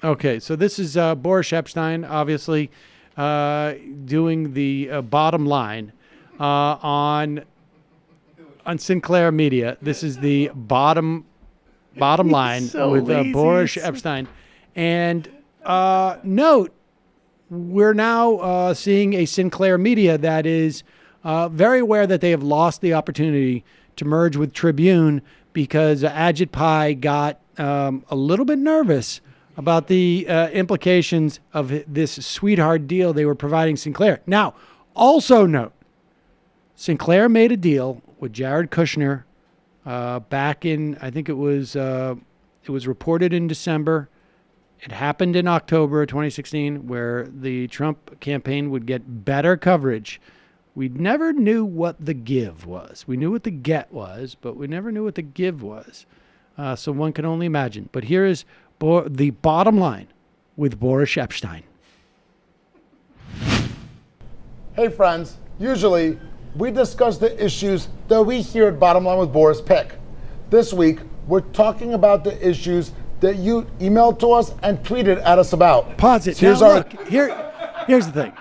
Okay, so this is Boris Epstein, obviously, doing the bottom line on Sinclair Media. This is the bottom line with Boris Epstein. And note, we're now seeing a Sinclair Media that is very aware that they have lost the opportunity to merge with Tribune because Ajit Pai got a little bit nervous about the implications of this sweetheart deal they were providing Sinclair. Now, also note, Sinclair made a deal with Jared Kushner back in, I think it was reported in December. It happened in October 2016, where the Trump campaign would get better coverage. We never knew what the give was. We knew what the get was, but we never knew what the give was. So one can only imagine. But here is the bottom line with Boris Epstein. Hey friends, usually we discuss the issues that we here at Bottom Line with Boris pick. This week, we're talking about the issues that you emailed to us and tweeted at us about. Pause it. Here's now, look, here's the thing.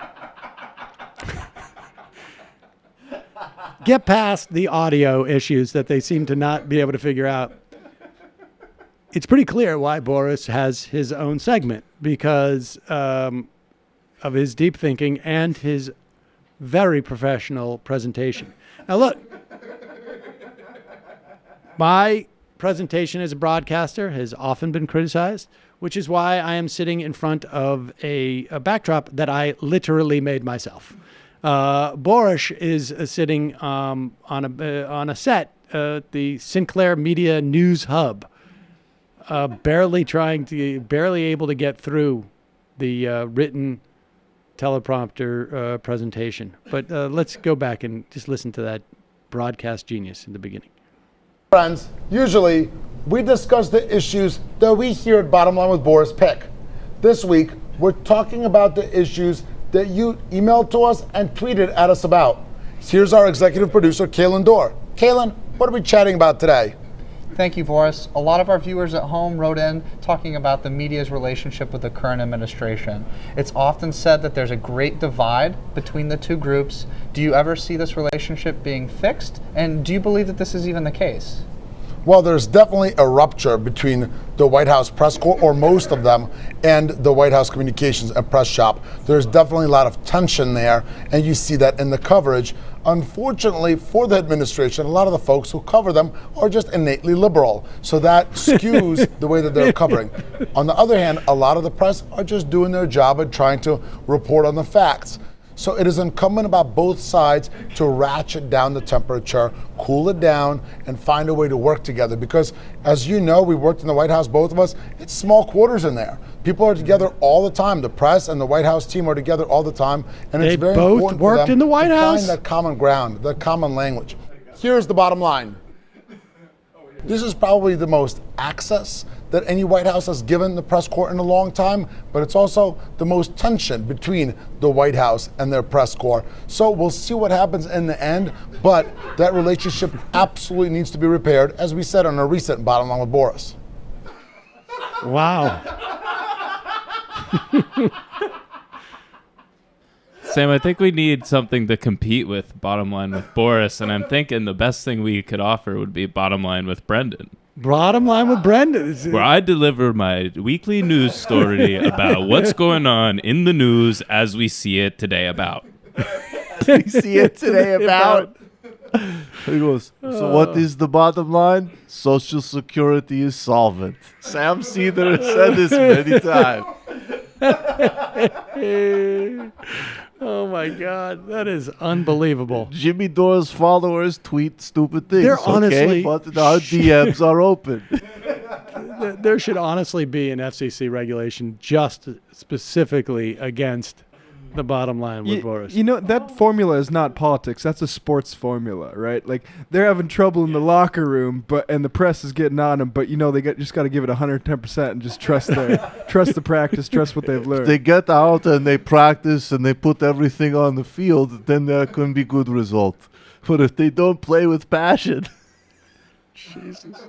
Get past the audio issues that they seem to not be able to figure out. It's pretty clear why Boris has his own segment, because of his deep thinking and his very professional presentation. Now, look, my presentation as a broadcaster has often been criticized, which is why I am sitting in front of a backdrop that I literally made myself. Boris is sitting on a set at the Sinclair Media News Hub, barely able to get through the written teleprompter presentation. But let's go back and just listen to that broadcast genius in the beginning. Friends, usually we discuss the issues that we here at Bottom Line with Boris pick. This week, we're talking about the issues that you emailed to us and tweeted at us about. Here's our executive producer, Kaylin Dorr. Kaylin, what are we chatting about today? Thank you, Boris. A lot of our viewers at home wrote in talking about the media's relationship with the current administration. It's often said that there's a great divide between the two groups. Do you ever see this relationship being fixed? And do you believe that this is even the case? Well, there's definitely a rupture between the White House press corps, or most of them, and the White House communications and press shop. There's definitely a lot of tension there, and you see that in the coverage. Unfortunately for the administration, a lot of the folks who cover them are just innately liberal, so that skews the way that they're covering. On the other hand, a lot of the press are just doing their job and trying to report on the facts. So it is incumbent about both sides to ratchet down the temperature, cool it down, and find a way to work together. Because, as you know, we worked in the White House, both of us, it's small quarters in there. People are together all the time. The press and the White House team are together all the time. And it's very important for them in the White to House. find that common ground, that common language. Here's the bottom line. This is probably the most access that any White House has given the press corps in a long time, but it's also the most tension between the White House and their press corps. So we'll see what happens in the end, but that relationship absolutely needs to be repaired, as we said on a recent Bottom Line with Boris. Wow. Sam, I think we need something to compete with Bottom Line with Boris, and I'm thinking the best thing we could offer would be Bottom Line with Brendan. Bottom Line with Brendan. Where I deliver my weekly news story about what's going on in the news as we see it today about. We see it today about. He goes, so what is the bottom line? Social Security is solvent. Sam Seder said this many times. Oh my God, that is unbelievable. Jimmy Dore's followers tweet stupid things. They're honestly, but our DMs are open. There should honestly be an FCC regulation just specifically against the Bottom Line with Boris. You know, that formula is not politics. That's a sports formula, right? Like, they're having trouble in the locker room, and the press is getting on them, but, you know, they just got to give it 110% and just trust the practice, trust what they've learned. If they get out and they practice and they put everything on the field, then there can be good result. But if they don't play with passion... Jesus.